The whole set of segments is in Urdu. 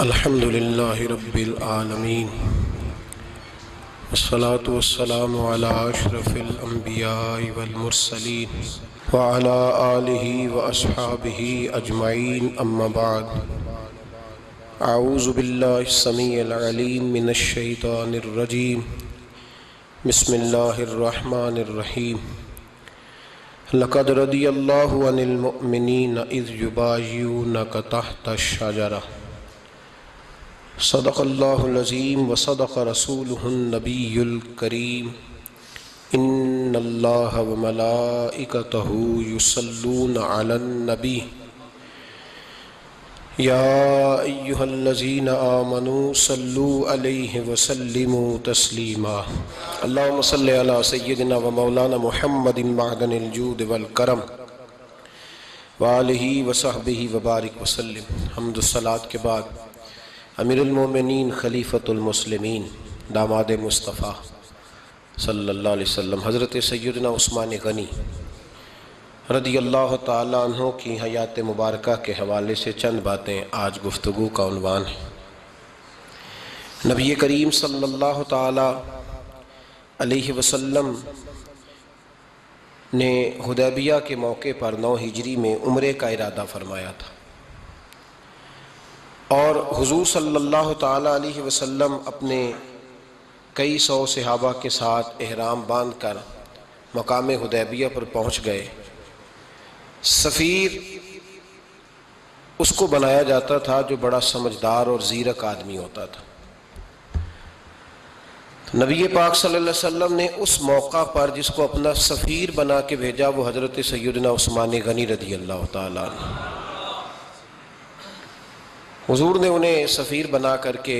الحمد للہ رب العالمین والصلاة والسلام علی اشرف الانبیاء والمرسلین وعلی آلہ واصحابہ اجمعین اما بعد اعوذ باللہ السمیع العلیم من الشیطان الرجیم بسم اللہ الرحمن الرحیم لقد رضی اللہ عن المؤمنین اذ یبایعونک تحت الشجرہ صدق اللہ العظیم وصدق رسولہ النبی الکریم ان اللہ وملائکتہ یصلون علی النبی یا ایہا الذین آمنوا صلوا علیہ وسلموا تسلیما اللہم صلی علی سیدنا و مولانا محمد معدن الجود والکرم وآلہ وصحبہ وبارک وسلم۔ حمد الصلاۃ کے بعد امیر المومنین خلیفۃ المسلمین داماد مصطفیٰ صلی اللہ علیہ وسلم حضرت سیدنا عثمان غنی رضی اللہ تعالیٰ عنہ کی حیات مبارکہ کے حوالے سے چند باتیں آج گفتگو کا عنوان ہے۔ نبی کریم صلی اللہ تعالیٰ علیہ وسلم نے حدیبیہ کے موقع پر 9 ہجری میں عمرے کا ارادہ فرمایا تھا، اور حضور صلی اللہ تعالیٰ علیہ وسلم اپنے کئی سو صحابہ کے ساتھ احرام باندھ کر مقام حدیبیہ پر پہنچ گئے۔ سفیر اس کو بنایا جاتا تھا جو بڑا سمجھدار اور زیرک آدمی ہوتا تھا۔ نبی پاک صلی اللہ علیہ وسلم نے اس موقع پر جس کو اپنا سفیر بنا کے بھیجا وہ حضرت سیدنا عثمان غنی رضی اللہ تعالیٰ عنہ۔ حضور نے انہیں سفیر بنا کر کے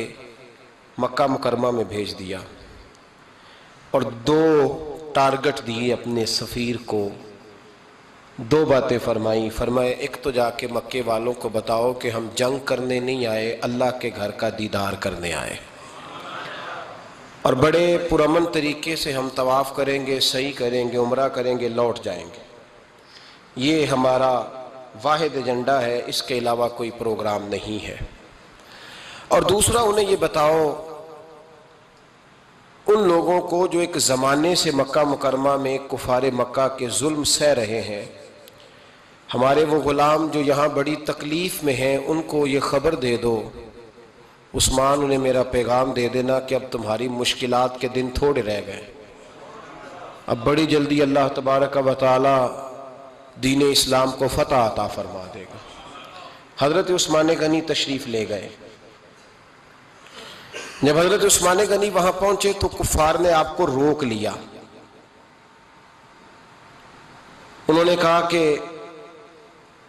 مکہ مکرمہ میں بھیج دیا اور 2 ٹارگٹ دیے اپنے سفیر کو، 2 باتیں فرمائیں۔ فرمائے ایک تو جا کے مکے والوں کو بتاؤ کہ ہم جنگ کرنے نہیں آئے، اللہ کے گھر کا دیدار کرنے آئے، اور بڑے پرامن طریقے سے ہم طواف کریں گے، سعی کریں گے، عمرہ کریں گے، لوٹ جائیں گے۔ یہ ہمارا واحد ایجنڈا ہے، اس کے علاوہ کوئی پروگرام نہیں ہے۔ اور دوسرا انہیں یہ بتاؤ ان لوگوں کو جو ایک زمانے سے مکہ مکرمہ میں کفار مکہ کے ظلم سہ رہے ہیں، ہمارے وہ غلام جو یہاں بڑی تکلیف میں ہیں، ان کو یہ خبر دے دو، عثمان انہیں میرا پیغام دے دینا کہ اب تمہاری مشکلات کے دن تھوڑے رہ گئے، اب بڑی جلدی اللہ تبارک و تعالی دین اسلام کو فتح عطا فرما دے گا۔ حضرت عثمان غنی تشریف لے گئے۔ جب حضرت عثمان غنی وہاں پہنچے تو کفار نے آپ کو روک لیا۔ انہوں نے کہا کہ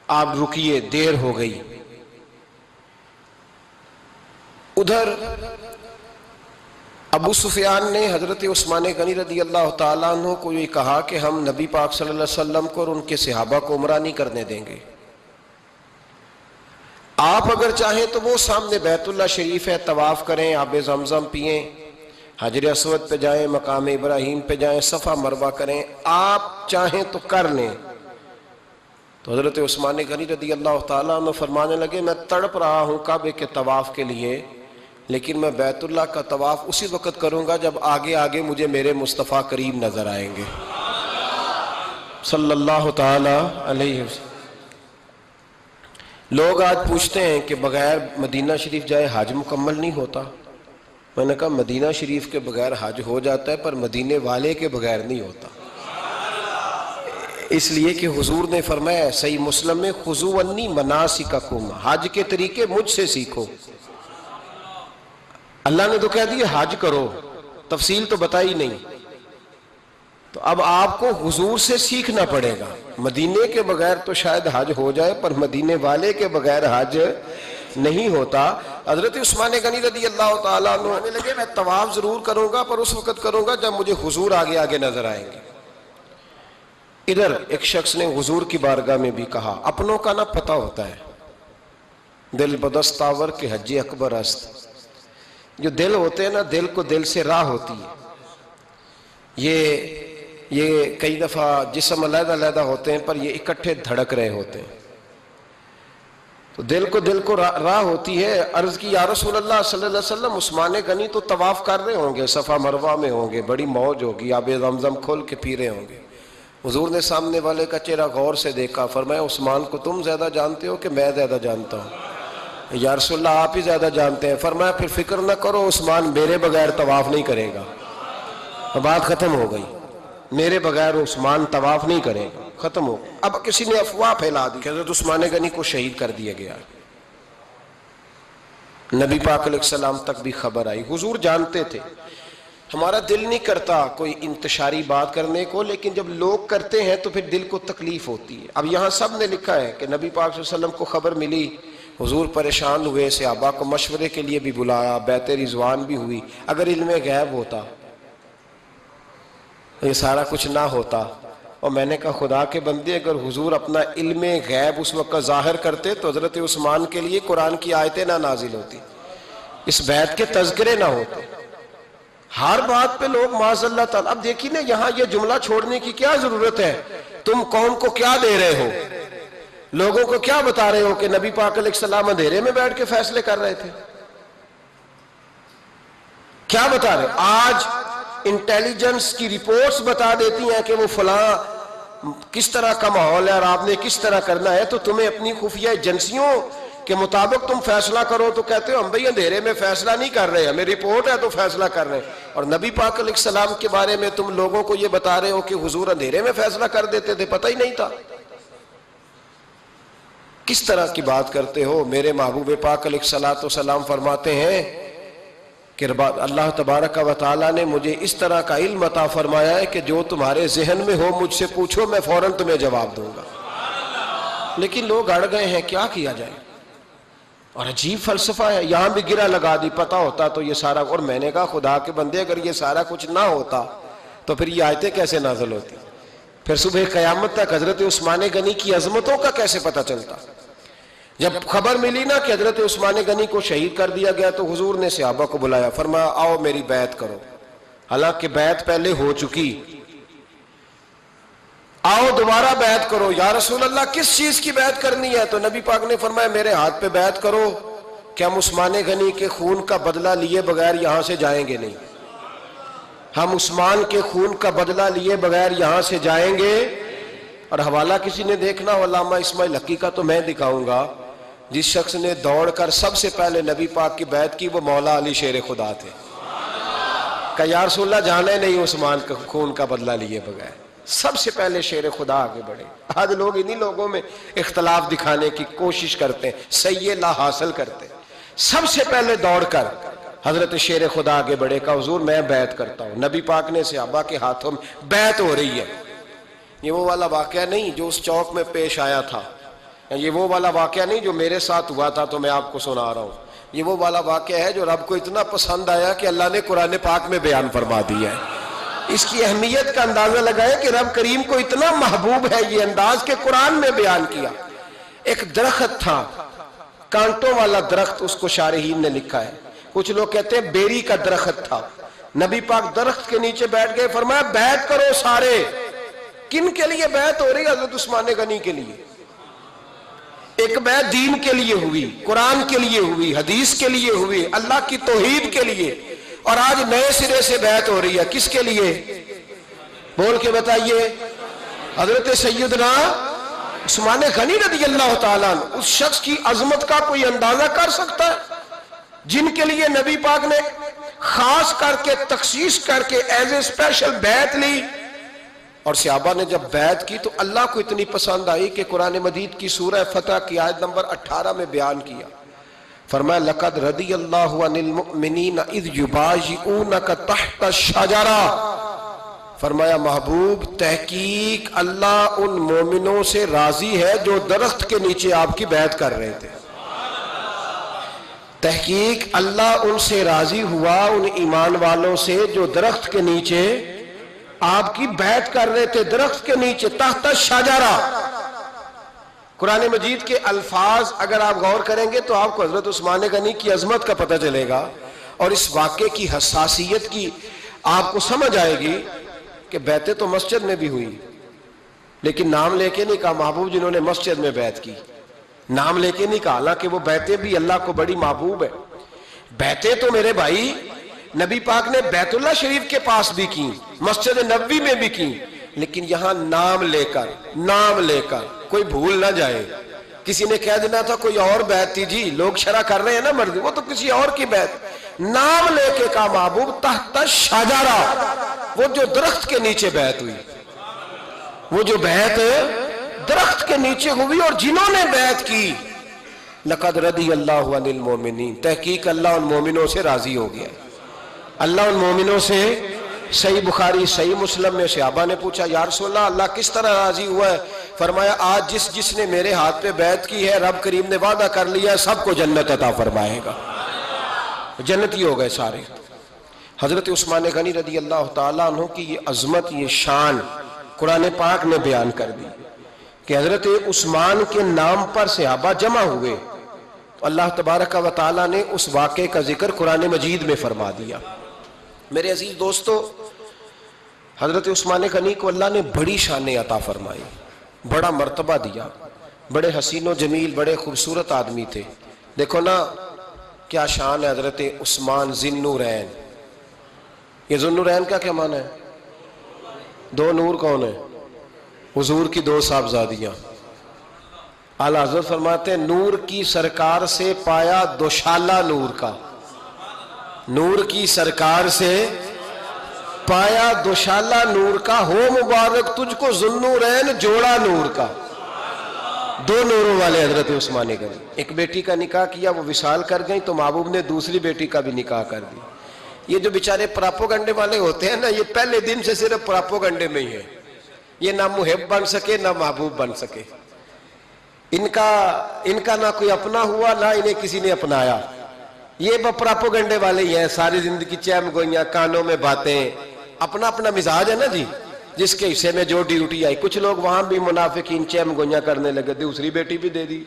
آپ رکیے، دیر ہو گئی۔ ادھر ابو سفیان نے حضرت عثمان غنی رضی اللہ تعالیٰ عنہ کو یہ کہا کہ ہم نبی پاک صلی اللہ علیہ وسلم کو اور ان کے صحابہ کو عمرہ نہیں کرنے دیں گے، آپ اگر چاہیں تو وہ سامنے بیت اللہ شریف ہے، طواف کریں، آب زمزم پئیں، حجر اسود پہ جائیں، مقام ابراہیم پہ جائیں، صفا مروہ کریں، آپ چاہیں تو کر لیں۔ تو حضرت عثمان غنی رضی اللہ تعالیٰ عنہ فرمانے لگے میں تڑپ رہا ہوں کعبے کے طواف کے لیے، لیکن میں بیت اللہ کا طواف اسی وقت کروں گا جب آگے آگے مجھے میرے مصطفیٰ کریم نظر آئیں گے صلی اللہ تعالی علیہ وسلم۔ لوگ آج پوچھتے ہیں کہ بغیر مدینہ شریف جائے حج مکمل نہیں ہوتا۔ میں نے کہا مدینہ شریف کے بغیر حج ہو جاتا ہے، پر مدینے والے کے بغیر نہیں ہوتا، اس لیے کہ حضور نے فرمایا صحیح مسلم میں خذوا عنی مناسککم، حج کے طریقے مجھ سے سیکھو۔ اللہ نے تو کہہ دیا حج کرو، تفصیل تو بتائی نہیں، تو اب آپ کو حضور سے سیکھنا پڑے گا۔ مدینے کے بغیر تو شاید حج ہو جائے، پر مدینے والے کے بغیر حج نہیں ہوتا۔ حضرت عثمان غنی رضی اللہ تعالیٰ عنہ کہنے لگے میں طواف ضرور کروں گا، پر اس وقت کروں گا جب مجھے حضور آگے آگے نظر آئیں گے۔ ادھر ایک شخص نے حضور کی بارگاہ میں بھی کہا، اپنوں کا نہ پتہ ہوتا ہے، دل بدست آور کے حج اکبر است۔ جو دل ہوتے ہیں نا، دل کو دل سے راہ ہوتی ہے۔ یہ کئی دفعہ جسم علیحدہ علیحدہ ہوتے ہیں پر یہ اکٹھے دھڑک رہے ہوتے ہیں۔ تو دل کو راہ ہوتی ہے. عرض کی یا رسول اللہ صلی اللہ علیہ وسلم عثمان غنی تو طواف کر رہے ہوں گے، صفا مروہ میں ہوں گے، بڑی موج ہوگی، آب زمزم کھول کے پی رہے ہوں گے. حضور نے سامنے والے کا چہرہ غور سے دیکھا، فرمایا عثمان کو تم زیادہ جانتے ہو کہ میں زیادہ جانتا ہوں؟ یا رسول اللہ آپ ہی زیادہ جانتے ہیں. فرمایا پھر فکر نہ کرو، عثمان میرے بغیر طواف نہیں کرے گا. بات ختم ہو گئی، میرے بغیر عثمان طواف نہیں کرے گا، ختم ہو. اب کسی نے افواہ پھیلا دی کہ حضرت عثمان غنی کو شہید کر دیا گیا. نبی پاک علیہ السلام تک بھی خبر آئی. حضور جانتے تھے. ہمارا دل نہیں کرتا کوئی انتشاری بات کرنے کو، لیکن جب لوگ کرتے ہیں تو پھر دل کو تکلیف ہوتی ہے. اب یہاں سب نے لکھا ہے کہ نبی پاک صلی اللہ علیہ وسلم کو خبر ملی، حضور پریشان ہوئے، صحابہ کو مشورے کے لیے بھی بلایا، بیعت رضوان بھی ہوئی. اگر علم غیب ہوتا یہ سارا کچھ نہ ہوتا. اور میں نے کہا خدا کے بندے، اگر حضور اپنا علم غیب اس وقت ظاہر کرتے تو حضرت عثمان کے لیے قرآن کی آیتیں نہ نازل ہوتی، اس بیعت کے تذکرے نہ ہوتے. ہر بات پہ لوگ معاذ اللہ تعالی. اب دیکھیے نا، یہاں یہ جملہ چھوڑنے کی کیا ضرورت ہے؟ تم قوم کو کیا دے رہے ہو؟ لوگوں کو کیا بتا رہے ہو کہ نبی پاک علیہ السلام اندھیرے میں بیٹھ کے فیصلے کر رہے تھے؟ کیا بتا رہے؟ آج انٹیلیجنس کی رپورٹس بتا دیتی ہیں کہ وہ فلاں کس طرح کا ماحول ہے اور آپ نے کس طرح کرنا ہے، تو تمہیں اپنی خفیہ ایجنسیوں کے مطابق تم فیصلہ کرو تو کہتے ہو ہم بھئی اندھیرے میں فیصلہ نہیں کر رہے، ہمیں رپورٹ ہے تو فیصلہ کر رہے ہیں. اور نبی پاک علیہ السلام کے بارے میں تم لوگوں کو یہ بتا رہے ہو کہ حضور اندھیرے میں فیصلہ کر دیتے تھے، پتہ ہی نہیں تھا. کس طرح کی بات کرتے ہو؟ میرے محبوب پاک علیہ الصلوۃ والسلام فرماتے ہیں کہ اللہ تبارک و تعالیٰ نے مجھے اس طرح کا علم عطا فرمایا ہے کہ جو تمہارے ذہن میں ہو مجھ سے پوچھو، میں فوراً تمہیں جواب دوں گا. لیکن لوگ اڑ گئے ہیں، کیا کیا جائے؟ اور عجیب فلسفہ ہے. یہاں بھی گرہ لگا دی، پتہ ہوتا تو یہ سارا. اور میں نے کہا خدا کے بندے، اگر یہ سارا کچھ نہ ہوتا تو پھر یہ آیتیں کیسے نازل ہوتی؟ پھر صبح قیامت تک حضرت عثمان غنی کی عظمتوں کا کیسے پتہ چلتا؟ جب خبر ملی نا کہ حضرت عثمان غنی کو شہید کر دیا گیا تو حضور نے صحابہ کو بلایا، فرمایا آؤ میری بیعت کرو. حالانکہ بیعت پہلے ہو چکی، آؤ دوبارہ بیعت کرو. یا رسول اللہ کس چیز کی بیعت کرنی ہے؟ تو نبی پاک نے فرمایا میرے ہاتھ پہ بیعت کرو کہ ہم عثمان غنی کے خون کا بدلہ لیے بغیر یہاں سے جائیں گے نہیں. ہم عثمان کے خون کا بدلہ لیے بغیر یہاں سے جائیں گے. اور حوالہ کسی نے دیکھنا ہو علامہ اسماعیل حقی کا تو میں دکھاؤں گا. جس شخص نے دوڑ کر سب سے پہلے نبی پاک کی بیعت کی وہ مولا علی شیر خدا تھے. کہ یا رسول اللہ جانے نہیں عثمان کا خون کا بدلہ لیے بغیر. سب سے پہلے شیر خدا آگے بڑھے. آج لوگ انہی لوگوں میں اختلاف دکھانے کی کوشش کرتے ہیں، صحیح لا حاصل کرتے ہیں. سب سے پہلے دوڑ کر حضرت شیر خدا آگے بڑھے کہ حضور میں بیعت کرتا ہوں. نبی پاک نے صحابہ کے ہاتھوں میں بیعت ہو رہی ہے. یہ وہ والا واقعہ نہیں جو اس چوک میں پیش آیا تھا، یہ وہ والا واقعہ نہیں جو میرے ساتھ ہوا تھا تو میں آپ کو سنا رہا ہوں. یہ وہ والا واقعہ ہے جو رب کو اتنا پسند آیا کہ اللہ نے قرآن پاک میں بیان فرما دیا ہے. اس کی اہمیت کا اندازہ لگائے کہ رب کریم کو اتنا محبوب ہے یہ انداز کہ قرآن میں بیان کیا. ایک درخت تھا، کانٹوں والا درخت، اس کو شارحین نے لکھا ہے. کچھ لوگ کہتے ہیں بیری کا درخت تھا. نبی پاک درخت کے نیچے بیٹھ گئے، فرمایا بیعت کرو سارے. کن کے لیے بیعت ہو رہی؟ حضرت عثمان غنی کے لیے. ایک بیعت دین کے لیے ہوئی، قرآن کے لیے ہوئی، حدیث کے لیے ہوئی، اللہ کی توحید کے لیے. اور آج نئے سرے سے بیعت ہو رہی ہے. کس کے لیے؟ بول کے بتائیے. حضرت سیدنا عثمان غنی رضی اللہ تعالیٰ عنہ. اس شخص کی عظمت کا کوئی اندازہ کر سکتا ہے؟ جن کے لیے نبی پاک نے خاص کر کے تخصیص کر کے ایز اے اسپیشل بیعت لی. اور صحابہ نے جب بیعت کی تو اللہ کو اتنی پسند آئی کہ قرآن مجید کی سورہ فتح کی آیت نمبر 18 میں بیان کیا. فرمایا لقد رضی اللہ عن المؤمنین اذ یبایعونک تحت الشجرہ. فرمایا محبوب تحقیق اللہ ان مومنوں سے راضی ہے جو درخت کے نیچے آپ کی بیعت کر رہے تھے. تحقیق اللہ ان سے راضی ہوا، ان ایمان والوں سے جو درخت کے نیچے آپ کی بیعت کر رہے تھے. درخت کے نیچے تحت الشجرہ. قرآن مجید کے الفاظ اگر آپ غور کریں گے تو آپ کو حضرت عثمان غنی کی عظمت کا پتہ چلے گا اور اس واقعے کی حساسیت کی آپ کو سمجھ آئے گی کہ بیعتیں تو مسجد میں بھی ہوئی لیکن نام لے کے نہیں کہا محبوب جنہوں نے مسجد میں بیعت کی. نام لے کے نہیں کہا، حالانکہ وہ بیعتیں بھی اللہ کو بڑی محبوب ہے. بیعتیں تو میرے بھائی نبی پاک نے بیت اللہ شریف کے پاس بھی کی، مسجد نبوی میں بھی کی، لیکن یہاں نام لے کر کوئی بھول نہ جائے. کسی نے کہہ دینا تھا کوئی اور بیعت تھی جی، لوگ شرع کر رہے ہیں نا مرضی، وہ تو کسی اور کی بیعت. نام لے کے کہا محبوب تحت شجرہ، وہ جو درخت کے نیچے بیعت ہوئی، وہ جو بیعت درخت کے نیچے ہوئی، اور جنہوں نے بیعت کی لقد رضی اللہ عن المومنین، تحقیق اللہ ان مومنوں سے راضی ہو گیا. اللہ ان مومنوں سے. صحیح بخاری صحیح مسلم میں صحابہ نے پوچھا یا رسول اللہ اللہ کس طرح راضی ہوا ہے؟ فرمایا آج جس نے میرے ہاتھ پہ بیعت کی ہے رب کریم نے وعدہ کر لیا سب کو جنت عطا فرمائے گا، جنتی ہو گئے سارے. حضرت عثمان غنی رضی اللہ تعالیٰ عنہ کی یہ عظمت، یہ شان قرآن پاک نے بیان کر دی کہ حضرت عثمان کے نام پر صحابہ جمع ہوئے. اللہ تبارک و تعالیٰ نے اس واقعے کا ذکر قرآن مجید میں فرما دیا. میرے عزیز دوستو، حضرت عثمان غنی کو اللہ نے بڑی شان عطا فرمائی، بڑا مرتبہ دیا، بڑے حسین و جمیل، بڑے خوبصورت آدمی تھے. دیکھو نا کیا شان ہے حضرت عثمان ذی النورین. یہ ذی النورین کا کیا معنی ہے؟ دو نور کون ہیں؟ حضور کی دو صاحبزادیاں. اعلیٰ حضرت فرماتے ہیں نور کی سرکار سے پایا دوشالہ نور کا، نور کی سرکار سے پایا دوشالہ نور کا، ہو مبارک تجھ کو ذی النورین جوڑا نور کا. دو نوروں والے حضرت عثمان غنی. ایک بیٹی کا نکاح کیا، وہ وصال کر گئی تو محبوب نے دوسری بیٹی کا بھی نکاح کر دی. یہ جو بیچارے پراپوگنڈے والے ہوتے ہیں نا، یہ پہلے دن سے صرف پراپوگنڈے میں ہی ہے. یہ نہ محب بن سکے نہ محبوب بن سکے. ان کا نہ کوئی اپنا ہوا نہ انہیں کسی نے اپنایا. یہ پراپوگنڈے والے ہی ہیں، ساری زندگی چیم گوئیاں، کانوں میں باتیں، اپنا اپنا مزاج ہے نا جی، جس کے حصے میں جو ڈیوٹی آئی. کچھ لوگ وہاں بھی منافقین چیم گوئیاں کرنے لگے، دوسری بیٹی بھی دے دی،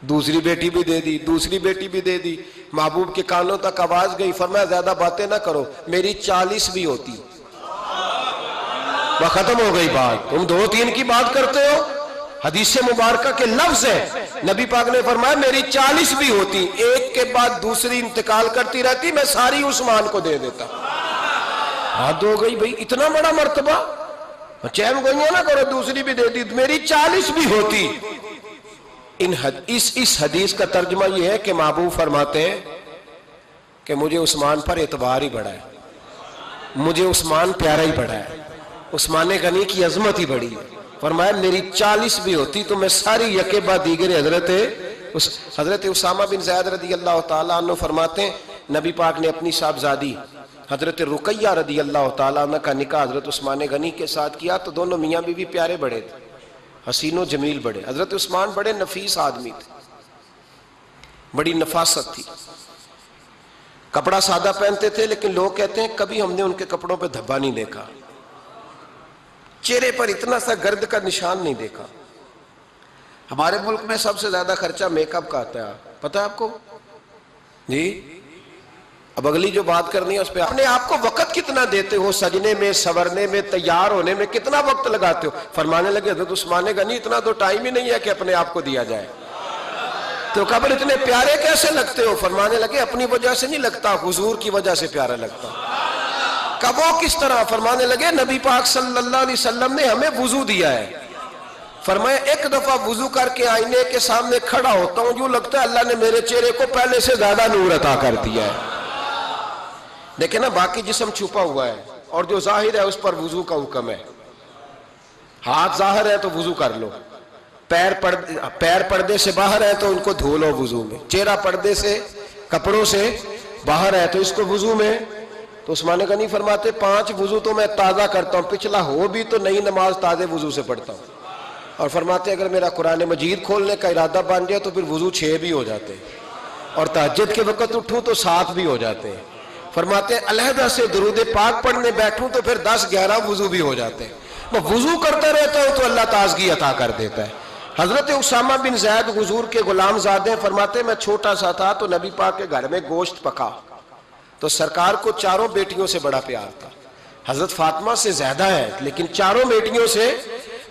دوسری بیٹی بھی دے دی، دوسری بیٹی بھی دے دی. محبوب کے کانوں تک آواز گئی، فرمایا زیادہ باتیں نہ کرو، میری 40 بھی ہوتی. وہ ختم ہو گئی بات، تم 2-3 کی بات کرتے ہو. حدیث مبارکہ کے لفظ ہے، نبی پاک نے فرمایا میری 40 بھی ہوتی، ایک کے بعد دوسری انتقال کرتی رہتی، میں ساری عثمان کو دے دیتا. حد ہو گئی بھئی، اتنا بڑا مرتبہ، چیم گوئیاں نہ کرو، دوسری بھی دے دی، میری 40 بھی ہوتی. اس حدیث کا ترجمہ یہ ہے کہ محبوب فرماتے ہیں کہ مجھے عثمان پر اعتبار ہی بڑا ہے، مجھے عثمان پیارا ہی بڑا ہے، عثمان غنی کی عظمت ہی بڑی ہے. فرمایا میری 40 بھی ہوتی تو میں ساری یکے بعد دیگر. حضرت اسامہ بن زید رضی اللہ تعالیٰ عنہ فرماتے ہیں نبی پاک نے اپنی صاحبزادی حضرت رقیہ رضی اللہ تعالیٰ عنہ کا نکاح حضرت عثمان غنی کے ساتھ کیا تو دونوں میاں بیوی پیارے بڑے تھے، حسین و جمیل بڑے. حضرت عثمان بڑے نفیس آدمی تھے، بڑی نفاست تھی، کپڑا سادہ پہنتے تھے، لیکن لوگ کہتے ہیں کبھی ہم نے ان کے کپڑوں پہ دھبا نہیں دیکھا، چہرے پر اتنا سا گرد کا نشان نہیں دیکھا. ہمارے ملک میں سب سے زیادہ خرچہ میک اپ کا آتا ہے، پتہ ہے آپ کو جی؟ اب اگلی جو بات کرنی ہے اس پہ اپنے آپ کو وقت کتنا دیتے ہو، سجنے میں، سورنے میں، تیار ہونے میں کتنا وقت لگاتے ہو. فرمانے لگے حضرت عثمان غنی اتنا تو ٹائم ہی نہیں ہے کہ اپنے آپ کو دیا جائے. تو قبر اتنے پیارے کیسے لگتے ہو؟ فرمانے لگے اپنی وجہ سے نہیں لگتا، حضور کی وجہ سے پیارا لگتا. کب وہ کس طرح؟ فرمانے لگے نبی پاک صلی اللہ علیہ وسلم نے ہمیں وضو دیا ہے. فرمایا ایک دفعہ وضو کر کے آئینے کے سامنے کھڑا ہوتا ہوں، یوں لگتا ہے اللہ نے میرے چہرے کو پہلے سے زیادہ نور عطا کر دیا ہے. دیکھیں نا باقی جسم چھپا ہوا ہے اور جو ظاہر ہے اس پر وضو کا حکم ہے. ہاتھ ظاہر ہے تو وضو کر لو، پیر پردے سے باہر ہے تو ان کو دھو لو وضو میں، چہرہ پردے سے کپڑوں سے باہر ہے تو اس کو وضو میں. تو عثمان غنی فرماتے 5 وضو تو میں تازہ کرتا ہوں، پچھلا ہو بھی تو نئی نماز تازے وضو سے پڑھتا ہوں. اور فرماتے اگر میرا قرآن مجید کھولنے کا ارادہ بن گیا تو پھر وضو 6 بھی ہو جاتے ہیں، اور تہجد کے وقت اٹھوں تو 7 بھی ہو جاتے ہیں. فرماتے علیحدہ سے درود پاک پڑھنے بیٹھوں تو پھر 10-11 وضو بھی ہو جاتے ہیں. میں وضو کرتا رہتا ہوں تو اللہ تازگی عطا کر دیتا ہے. حضرت اسامہ بن زید حضور کے غلام زادے فرماتے میں چھوٹا سا تھا تو نبی پاک کے گھر میں گوشت پکا تو سرکار کو 4 بیٹیوں سے بڑا پیار تھا. حضرت فاطمہ سے زیادہ ہے لیکن 4 بیٹیوں سے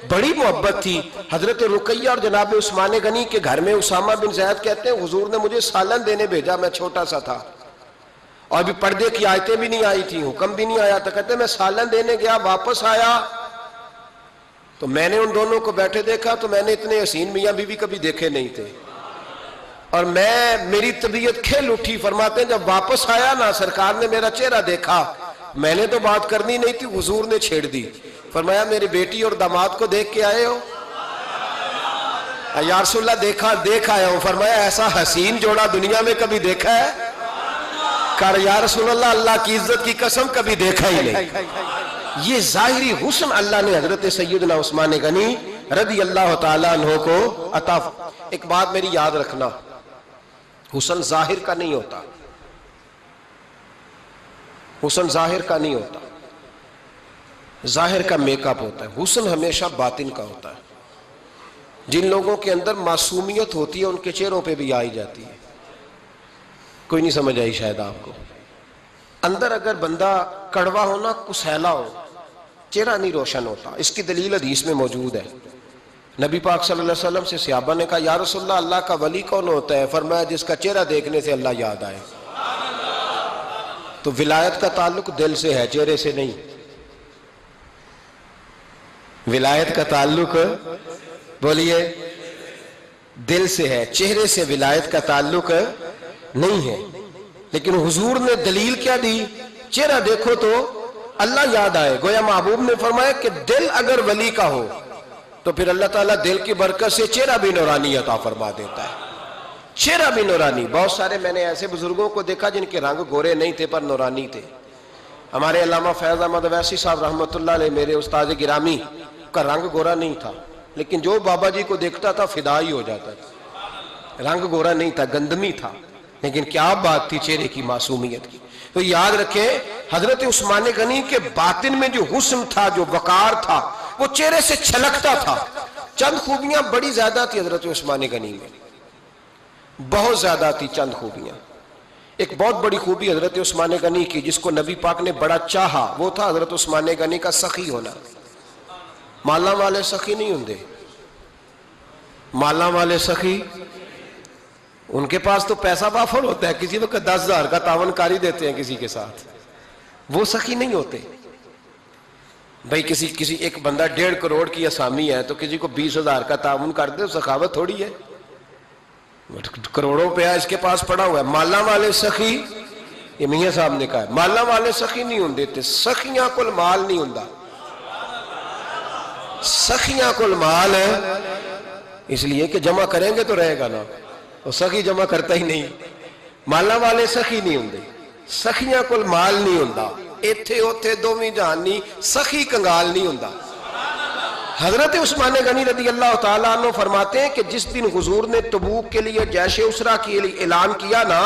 بڑی محبت تھی. حضرت رقیہ اور جناب عثمان غنی کے گھر میں اسامہ بن زید کہتے ہیں حضور نے مجھے سالن دینے بھیجا, میں چھوٹا سا تھا اور بھی پردے کی آیتیں بھی نہیں آئی تھی, حکم بھی نہیں آیا تھا. کہتے ہیں میں سالن دینے گیا, واپس آیا تو میں نے ان دونوں کو بیٹھے دیکھا تو میں نے اتنے حسین میاں بیوی کبھی دیکھے نہیں تھے, اور میری طبیعت کھل اٹھی. فرماتے ہیں جب واپس آیا نا سرکار نے میرا چہرہ دیکھا, میں نے تو بات کرنی نہیں تھی, حضور نے چھیڑ دی. فرمایا میری بیٹی اور داماد کو دیکھ کے آئے ہو؟ یا رسول اللہ دیکھ آیا ہوں. فرمایا ایسا حسین جوڑا دنیا میں کبھی دیکھا ہے؟ کہا یا رسول اللہ اللہ کی عزت کی قسم کبھی دیکھا ہی نہیں. یہ ظاہری حسن اللہ نے حضرت سیدنا عثمان غنی رضی اللہ تعالیٰ عنہ کو عطا. ایک بات میری یاد رکھنا, حسن ظاہر کا نہیں ہوتا, حسن ظاہر کا نہیں ہوتا, ظاہر کا میک اپ ہوتا ہے. حسن ہمیشہ باطن کا ہوتا ہے. جن لوگوں کے اندر معصومیت ہوتی ہے ان کے چہروں پہ بھی آئی جاتی ہے. کوئی نہیں سمجھ آئی شاید آپ کو. اندر اگر بندہ کڑوا ہونا, کسیلا ہو, چہرہ نہیں روشن ہوتا. اس کی دلیل حدیث میں موجود ہے. نبی پاک صلی اللہ علیہ وسلم سے صحابہ نے کہا یا رسول اللہ اللہ کا ولی کون ہوتا ہے؟ فرمایا جس کا چہرہ دیکھنے سے اللہ یاد آئے. تو ولایت کا تعلق دل سے ہے, چہرے سے نہیں. ولایت کا تعلق بولیے دل سے ہے, چہرے سے ولایت کا تعلق نہیں ہے. لیکن حضور نے دلیل کیا دی؟ چہرہ دیکھو تو اللہ یاد آئے. گویا محبوب نے فرمایا کہ دل اگر ولی کا ہو تو پھر اللہ تعالیٰ دل کی برکت سے چہرہ بھی نورانی عطا فرما دیتا ہے. چہرہ بھی نورانی. بہت سارے میں نے ایسے بزرگوں کو دیکھا جن کے رنگ گورے نہیں تھے پر نورانی تھے. ہمارے علامہ فیض احمد اویسی صاحب رحمۃ اللہ علیہ میرے استاد گرامی کا رنگ گورا نہیں تھا, لیکن جو بابا جی کو دیکھتا تھا فدا ہی ہو جاتا تھا. رنگ گورا نہیں تھا, گندمی تھا, لیکن کیا بات تھی چہرے کی معصومیت کی. تو یاد رکھیں حضرت عثمان غنی کے باطن میں جو حسن تھا, جو وقار تھا, وہ چہرے سے چھلکتا تھا. چند خوبیاں بڑی زیادہ تھی حضرت عثمان غنی میں, بہت زیادہ تھی چند خوبیاں. ایک بہت بڑی خوبی حضرت عثمان غنی کی جس کو نبی پاک نے بڑا چاہا, وہ تھا حضرت عثمان غنی کا سخی ہونا. مالا والے سخی نہیں ہوندے, مالا والے سخی ان کے پاس تو پیسہ وافر ہوتا ہے, کسی وقت 10,000 کا تعاون کاری دیتے ہیں کسی کے ساتھ. وہ سخی نہیں ہوتے بھائی. کسی ایک بندہ 1.5 کروڑ کی اسامی ہے تو کسی کو 20,000 کا تعاون کر دے, سخاوت تھوڑی ہے. کروڑوں روپیہ اس کے پاس پڑا ہوا ہے. مالا والے سخی, یہ میاں صاحب نے کہا ہے, مالا والے سخی نہیں ہوندے تے سخیاں کل مال نہیں ہوندا. سخیاں کل مال ہے اس لیے کہ جمع کریں گے تو رہے گا نا, وہ سخی جمع کرتا ہی نہیں. مالا والے سخی نہیں ہوندے, سخیاں کل مال نہیں ہوندا. ایتھے اوتھے دوویں جہان نہیں, سخی کنگال نہیں ہوندا. حضرت عثمان غنی رضی اللہ تعالیٰ عنہ فرماتے ہیں کہ جس دن حضور نے تبوک کے لیے جیش اسرا کی اعلان کیا نا,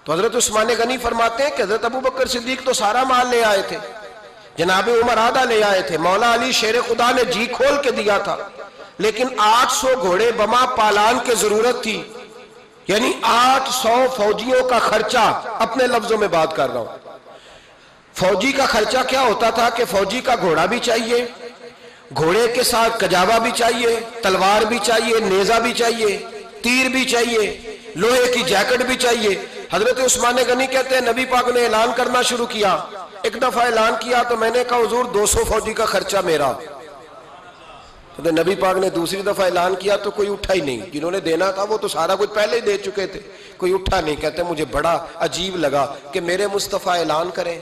تو حضرت عثمان غنی فرماتے ہیں کہ حضرت ابو بکر صدیق تو سارا مال لے آئے تھے, جناب عمر آدھا لے آئے تھے, مولا علی شیر خدا نے جی کھول کے دیا تھا, لیکن 800 گھوڑے بما پالان کی ضرورت تھی. یعنی 800 فوجیوں کا خرچہ, اپنے لفظوں میں بات کر رہا ہوں. فوجی کا خرچہ کیا ہوتا تھا کہ فوجی کا گھوڑا بھی چاہیے, گھوڑے کے ساتھ کجاوا بھی چاہیے, تلوار بھی چاہیے, نیزہ بھی چاہیے, تیر بھی چاہیے, لوہے کی جیکٹ بھی چاہیے. حضرت عثمان غنی کہتے ہیں نبی پاک نے اعلان کرنا شروع کیا. ایک دفعہ اعلان کیا تو میں نے کہا حضور 200 فوجی کا خرچہ میرا. تو نبی پاک نے دوسری دفعہ اعلان کیا تو کوئی اٹھا ہی نہیں. جنہوں نے دینا تھا وہ تو سارا کچھ پہلے ہی دے چکے تھے, کوئی اٹھا نہیں. کہتے ہیں مجھے بڑا عجیب لگا کہ میرے مصطفیٰ اعلان کریں.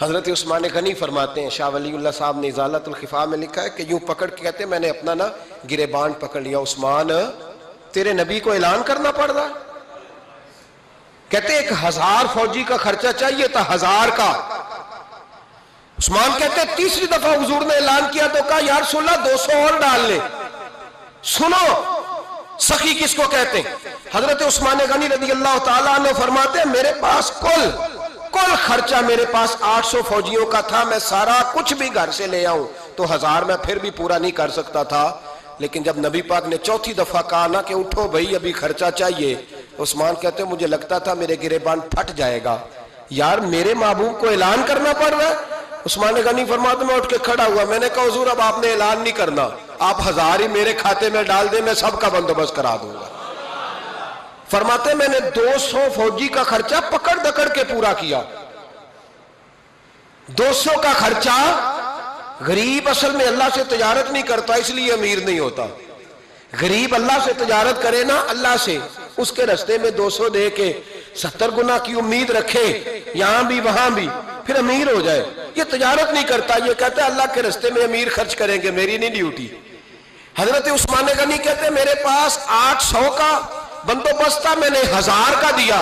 حضرت عثمان غنی فرماتے ہیں, شاہ ولی اللہ صاحب نے ازالت الخفا میں لکھا ہے کہ یوں پکڑ کے کہتے ہیں میں نے اپنا نا گریبان پکڑ لیا, عثمان تیرے نبی کو اعلان کرنا پڑ رہا. کہتے ہیں 1000 فوجی کا خرچہ چاہیے تھا, 1000 کا. عثمان کہتے ہیں تیسری دفعہ حضور نے اعلان کیا تو کہا یا رسول اللہ 200 اور ڈال لے. سنو سخی کس کو کہتے ہیں. حضرت عثمان غنی رضی اللہ تعالیٰ عنہ فرماتے ہیں میرے پاس کل خرچہ میرے پاس 800 فوجیوں کا تھا, میں سارا کچھ بھی گھر سے لے آؤں تو 1000 میں پھر بھی پورا نہیں کر سکتا تھا. لیکن جب نبی پاک نے چوتھی دفعہ کہا نا کہ اٹھو بھائی ابھی خرچہ چاہیے, عثمان کہتے ہیں مجھے لگتا تھا میرے گریبان پھٹ جائے گا. یار میرے محبوب کو اعلان کرنا پڑ رہا ہے, عثمان غنی فرماتے میں اٹھ کے کھڑا ہوا، میں نے کہا حضور اب آپ نے اعلان نہیں کرنا، آپ 1000 ہی میرے کھاتے میں ڈال دیں، میں سب کا بندوبست کرا دوں گا۔ فرماتے میں نے 200 فوجی کا خرچہ پکڑ دکڑ کے پورا کیا۔ 200 کا خرچہ، غریب اصل میں اللہ سے تجارت نہیں کرتا اس لیے امیر نہیں ہوتا، غریب اللہ سے تجارت کرے نا، اللہ سے اس کے رستے میں 200 دے کے 70 گنا کی امید رکھے یہاں بھی وہاں بھی، پھر امیر ہو جائے۔ یہ تجارت نہیں کرتا، یہ کہتا ہے اللہ کے رستے میں امیر خرچ کریں گے، میری نہیں ڈیوٹی۔ حضرت عثمان غنی کہتے ہیں میرے پاس 800 کا بندوبست تھا، میں نے 1000 کا دیا۔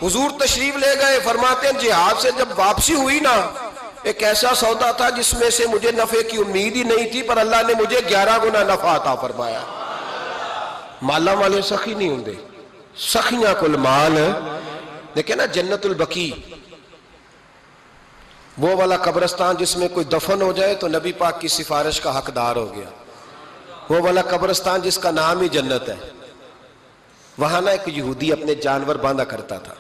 حضور تشریف لے گئے، فرماتے ہیں جہاد سے جب واپسی ہوئی نا، ایک ایسا سودا تھا جس میں سے مجھے نفع کی امید ہی نہیں تھی، پر اللہ نے مجھے 11 گنا نفع عطا فرمایا۔ مالا والے سخی نہیں ہوندے، سخیاں کل مال۔ دیکھیں نا جنت البقیع، وہ والا قبرستان جس میں کوئی دفن ہو جائے تو نبی پاک کی سفارش کا حقدار ہو گیا، وہ والا قبرستان جس کا نام ہی جنت ہے۔ وہاں نا ایک یہودی اپنے جانور باندھا کرتا تھا،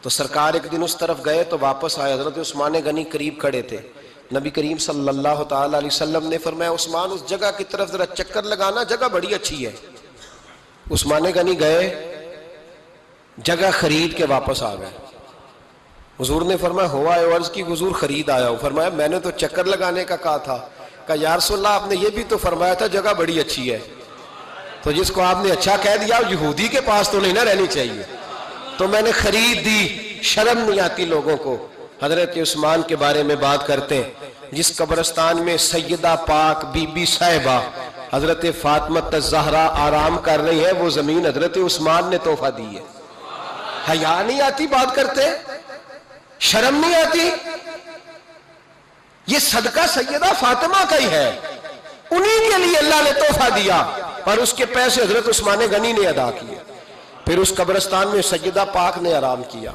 تو سرکار ایک دن اس طرف گئے تو واپس آئے، حضرت عثمان غنی قریب کھڑے تھے، نبی کریم صلی اللہ تعالی علیہ وسلم نے فرمایا عثمان اس جگہ کی طرف ذرا چکر لگانا، جگہ بڑی اچھی ہے۔ عثمان غنی گئے، جگہ خرید کے واپس آ گئے۔ حضور نے فرمایا ہوا ہے؟ عرض کی حضور خرید آیا ہوں۔ فرمایا میں نے تو چکر لگانے کا کہا تھا۔ کہا یا رسول اللہ آپ نے یہ بھی تو فرمایا تھا جگہ بڑی اچھی ہے، تو جس کو آپ نے اچھا کہہ دیا یہودی کے پاس تو نہیں نہ رہنی چاہیے، تو میں نے خرید دی۔ شرم نہیں آتی لوگوں کو۔ حضرت عثمان کے بارے میں بات کرتے ہیں، جس قبرستان میں سیدہ پاک بی بی صاحبہ حضرت فاطمہ الزہرا آرام کر رہی ہے، وہ زمین حضرت عثمان نے تحفہ دی ہے۔ حیا نہیں آتی بات کرتے؟ شرم نہیں آتی؟ یہ صدقہ سیدہ فاطمہ کا ہی ہے، انہی کے لیے اللہ نے تحفہ دیا، اور اس کے پیسے حضرت عثمان غنی نے ادا کیے۔ پھر اس قبرستان میں سیدہ پاک نے آرام کیا،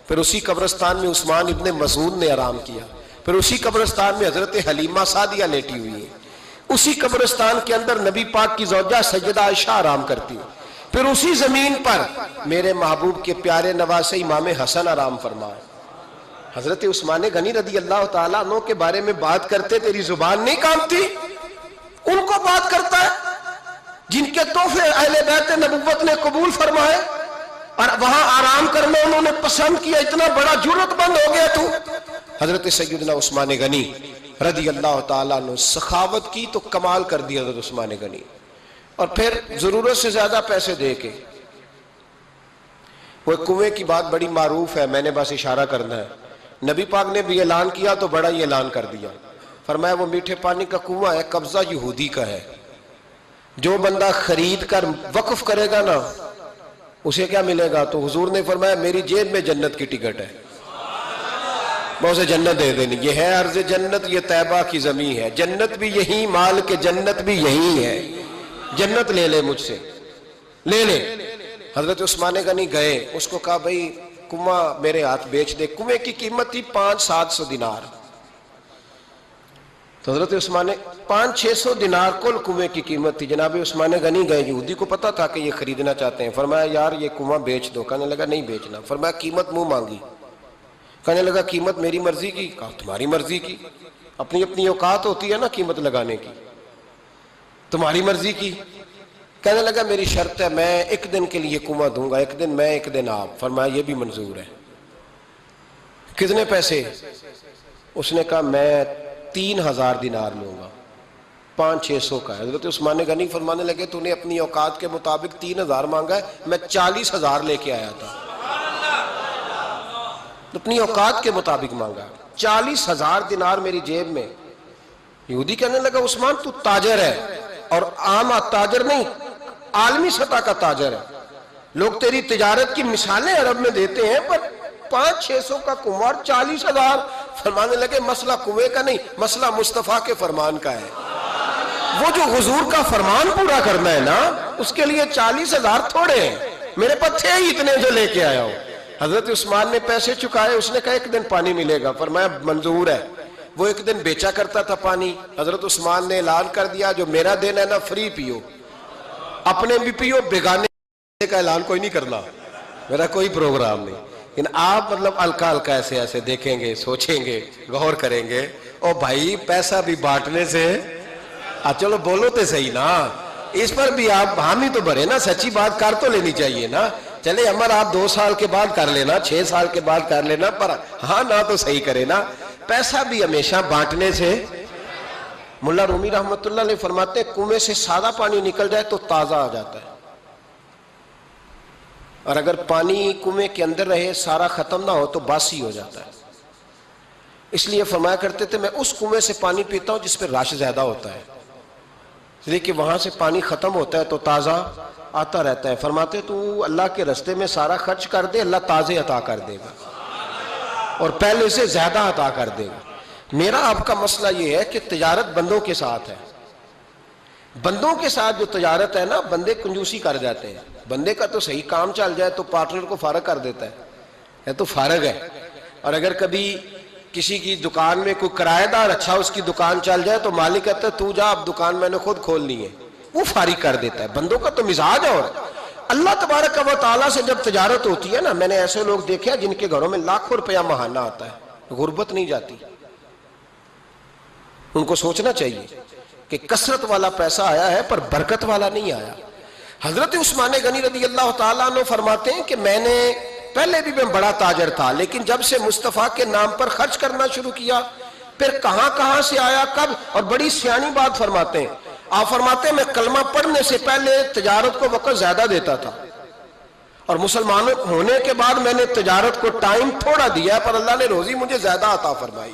پھر اسی قبرستان میں عثمان ابن مسعود نے آرام کیا، پھر اسی قبرستان میں حضرت حلیمہ سعدیہ لیٹی ہوئی ہے، اسی قبرستان کے اندر نبی پاک کی زوجہ سیدہ عائشہ آرام کرتی ہے، پھر اسی زمین پر میرے محبوب کے پیارے نواسے امام حسن آرام فرمائے۔ حضرت عثمان غنی رضی اللہ تعالیٰ عنہ کے بارے میں بات کرتے تیری زبان نہیں کانپتی؟ ان کو بات کرتا ہے جن کے تحفے اہل بیت نبوت نے قبول فرمائے اور وہاں آرام کرنا انہوں نے پسند کیا، اتنا بڑا جرت بند ہو گیا تو۔ حضرت سیدنا عثمان غنی رضی اللہ تعالیٰ عنہ سخاوت کی تو کمال کر دیا حضرت عثمان غنی، اور پھر ضرورت سے زیادہ پیسے دے کے وہ کنویں کی بات بڑی معروف ہے، میں نے بس اشارہ کرنا ہے، نبی پاک نے بھی اعلان کیا تو بڑا ہی اعلان کر دیا، فرمایا وہ میٹھے پانی کا کنواں ہے، قبضہ یہودی کا ہے، جو بندہ خرید کر وقف کرے گا نا اسے کیا ملے گا؟ تو حضور نے فرمایا میری جیب میں جنت کی ٹکٹ ہے، میں اسے جنت دے دینی، یہ ہے عرض جنت، یہ طیبہ کی زمین ہے، جنت بھی یہی، مال کے جنت بھی یہی ہے، جنت لے لے مجھ سے، لے لے۔ حضرت عثمان غنی گئے، اس کو کہا بھئی کنواں میرے ہاتھ بیچ دے، کنویں کی قیمت تھی 500-700 دینار، تو حضرت عثمان 500-600 دینار کل کنویں کی قیمت تھی۔ جناب عثمان غنی گئے، یہودی کو پتا تھا کہ یہ خریدنا چاہتے ہیں، فرمایا یار یہ کنواں بیچ دو، کہنے لگا نہیں بیچنا، فرمایا قیمت منہ مانگی، کہنے لگا قیمت میری مرضی کی، کہا تمہاری مرضی کی، اپنی اپنی اوقات ہوتی ہے نا قیمت لگانے کی، تمہاری مرضی کی، کہنے لگا میری شرط ہے میں ایک دن کے لیے کنواں دوں گا، ایک دن میں ایک دن آپ، فرمایا یہ بھی منظور ہے، کتنے پیسے؟ اس نے کہا میں 3000 دینار لوں گا، 500-600 کا ہے۔ حضرت عثمان غنی فرمانے لگے تو نے اپنی اوقات کے مطابق 3000 مانگا ہے، میں 40,000 لے کے آیا تھا، اپنی اوقات کے مطابق مانگا، 40,000 دینار میری جیب میں۔ یہودی کہنے لگا عثمان تو تاجر ہے، اور عام تاجر نہیں عالمی سطح کا تاجر ہے، لوگ تیری تجارت کی مثالیں عرب میں دیتے ہیں، پر 500-600 کا کنواں 40,000، فرمانے لگے مسئلہ کنویں کا نہیں، مسئلہ مصطفیٰ کے فرمان کا ہے، وہ جو حضور کا فرمان پورا کرنا ہے نا اس کے لیے 40,000 تھوڑے ہیں، میرے پاس تھے ہی اتنے جو لے کے آیا ہوں۔ حضرت عثمان نے پیسے چکائے، اس نے کہا ایک دن پانی ملے گا، فرمایا منظور ہے، وہ ایک دن بیچا کرتا تھا پانی، حضرت عثمان نے اعلان کر دیا جو میرا دن ہے نا فری پیو، اپنے بھی پیو، بیگانے کا اعلان کوئی نہیں کرنا، میرا کوئی پروگرام نہیں، لیکن آپ مطلب ہلکا ہلکا ایسے ایسے دیکھیں گے، سوچیں گے، غور کریں گے، او بھائی پیسہ بھی بانٹنے سے چلو بولو تو صحیح نا، اس پر بھی آپ حامی تو بھرے نا، سچی بات کر تو لینی چاہیے نا۔ چلے عمر آپ 2 سال کے بعد کر لینا، 6 سال کے بعد کر لینا، پر ہاں نہ تو صحیح کرے نا، پیسہ بھی ہمیشہ بانٹنے سے۔ ملا رومی رحمت اللہ علیہ فرماتے ہیں کنویں سے سادہ پانی نکل جائے تو تازہ آ جاتا ہے، اور اگر پانی کنویں کے اندر رہے سارا ختم نہ ہو تو باسی ہو جاتا ہے۔ اس لیے فرمایا کرتے تھے میں اس کنویں سے پانی پیتا ہوں جس پہ رش زیادہ ہوتا ہے، اس لیے کہ وہاں سے پانی ختم ہوتا ہے تو تازہ آتا رہتا ہے۔ فرماتے تو اللہ کے رستے میں سارا خرچ کر دے، اللہ تازے عطا کر دے گا اور پہلے سے زیادہ عطا کر دے گا۔ میرا آپ کا مسئلہ یہ ہے کہ تجارت بندوں کے ساتھ ہے، بندوں کے ساتھ جو تجارت ہے نا، بندے کنجوسی کر جاتے ہیں، بندے کا تو صحیح کام چل جائے تو پارٹنر کو فارغ کر دیتا ہے تو فارغ ہے، اور اگر کبھی کسی کی دکان میں کوئی کرایہ دار اچھا اس کی دکان چل جائے تو مالک کہتا ہے تو جا، اب دکان میں نے خود کھولنی ہے، وہ فارغ کر دیتا ہے۔ بندوں کا تو مزاج ہے۔ اور اللہ تبارک و تعالیٰ سے جب تجارت ہوتی ہے نا، میں نے ایسے لوگ دیکھے ہیں جن کے گھروں میں لاکھوں روپیہ ماہانہ آتا ہے، غربت نہیں جاتی۔ ان کو سوچنا چاہیے کہ کثرت والا پیسہ آیا ہے پر برکت والا نہیں آیا۔ حضرت عثمان غنی رضی اللہ تعالیٰ عنہ فرماتے ہیں کہ میں نے پہلے بھی میں بڑا تاجر تھا، لیکن جب سے مصطفیٰ کے نام پر خرچ کرنا شروع کیا، پھر کہاں کہاں سے آیا کب، اور بڑی سیانی بات فرماتے ہیں۔ آپ فرماتے ہیں میں کلمہ پڑھنے سے پہلے تجارت کو وقت زیادہ دیتا تھا، اور مسلمان ہونے کے بعد میں نے تجارت کو ٹائم تھوڑا دیا، پر اللہ نے روزی مجھے زیادہ عطا فرمائی۔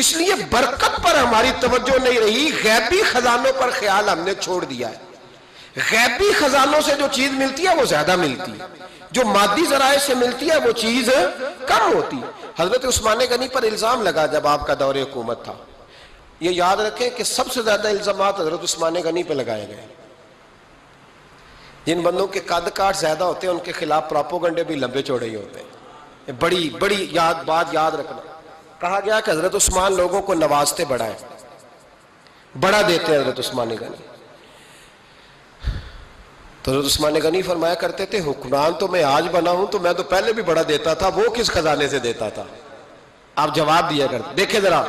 اس لیے برکت پر ہماری توجہ نہیں رہی، غیبی خزانوں پر خیال ہم نے چھوڑ دیا ہے۔ غیبی خزانوں سے جو چیز ملتی ہے وہ زیادہ ملتی ہے، جو مادی ذرائع سے ملتی ہے وہ چیز کم ہوتی ہے۔ حضرت عثمان غنی پر الزام لگا جب آپ کا دور حکومت تھا، یہ یاد رکھیں کہ سب سے زیادہ الزامات حضرت عثمان غنی پہ لگائے گئے۔ جن بندوں کے قد کاٹ زیادہ ہوتے ہیں ان کے خلاف پراپوگنڈے بھی لمبے چوڑے ہی ہوتے ہیں۔ بڑی بڑی بات یاد رکھنا، کہا گیا کہ حضرت عثمان لوگوں کو نوازتے بڑا ہے، بڑا دیتے ہیں حضرت عثمان غنی۔ تو حضرت عثمان غنی فرمایا کرتے تھے حکمران تو میں آج بنا ہوں تو میں تو پہلے بھی بڑا دیتا تھا، وہ کس خزانے سے دیتا تھا؟ آپ جواب دیا کرتے۔ دیکھیں ذرا،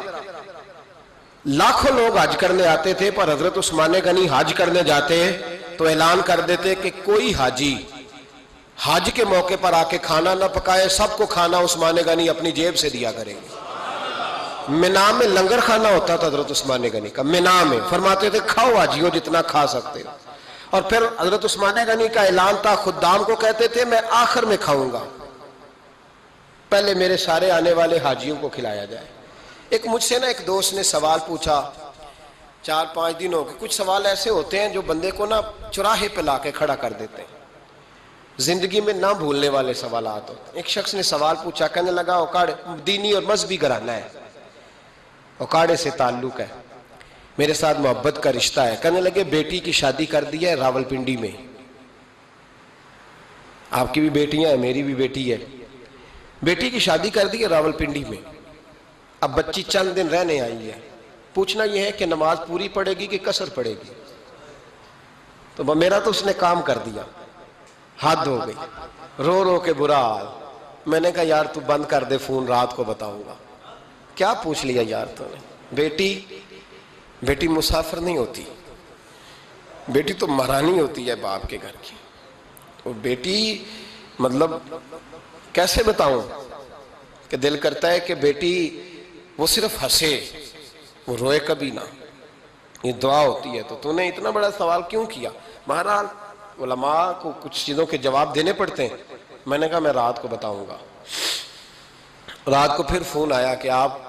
لاکھوں لوگ حج کرنے آتے تھے، پر حضرت عثمان غنی حج کرنے جاتے تو اعلان کر دیتے کہ کوئی حاجی حج کے موقع پر آ کے کھانا نہ پکائے، سب کو کھانا عثمان غنی اپنی جیب سے دیا کریں گے۔ مینا میں لنگر کھانا ہوتا تھا حضرت عثمان غنی کا، مینا میں، فرماتے تھے کھاؤ حاجیوں جتنا کھا سکتے ہو۔ اور پھر حضرت عثمان غنی کا اعلان تھا، خدام کو کہتے تھے میں آخر میں کھاؤں گا، پہلے میرے سارے آنے والے حاجیوں کو کھلایا جائے۔ ایک مجھ سے نا ایک دوست نے سوال پوچھا 4-5 دن ہو گئے، کچھ سوال ایسے ہوتے ہیں جو بندے کو نا چوراہے پہ لا کے کھڑا کر دیتے ہیں، زندگی میں نہ بھولنے والے سوالات ہوتے ہیں۔ ایک شخص نے سوال پوچھا، کہنے لگا اوکاڑے دینی اور مذہبی گھرانہ ہے، اوکاڑے سے تعلق ہے، میرے ساتھ محبت کا رشتہ ہے۔ کہنے لگے بیٹی کی شادی کر دی ہے راولپنڈی میں، آپ کی بھی بیٹیاں ہیں، میری بھی بیٹی ہے، بیٹی کی شادی کر دی ہے راولپنڈی میں، اب بچی چند دن رہنے آئی ہے، پوچھنا یہ ہے کہ نماز پوری پڑھے گی کہ قصر پڑھے گی؟ تو میرا تو اس نے کام کر دیا، حد ہو گئی، رو رو کے برا حال۔ میں نے کہا یار تو بند کر دے فون، رات کو بتاؤں گا۔ کیا پوچھ لیا یار تو نے؟ بیٹی مسافر نہیں ہوتی، بیٹی تو مہرانی ہوتی ہے باپ کے گھر کی۔ تو بیٹی مطلب کیسے بتاؤں کہ دل کرتا ہے کہ بیٹی وہ صرف ہنسے، وہ روئے کبھی نہ، یہ دعا ہوتی ہے۔ تو نے اتنا بڑا سوال کیوں کیا؟ بہرحال علماء کو کچھ چیزوں کے جواب دینے پڑتے ہیں۔ میں نے کہا میں رات کو بتاؤں گا۔ رات کو پھر فون آیا کہ آپ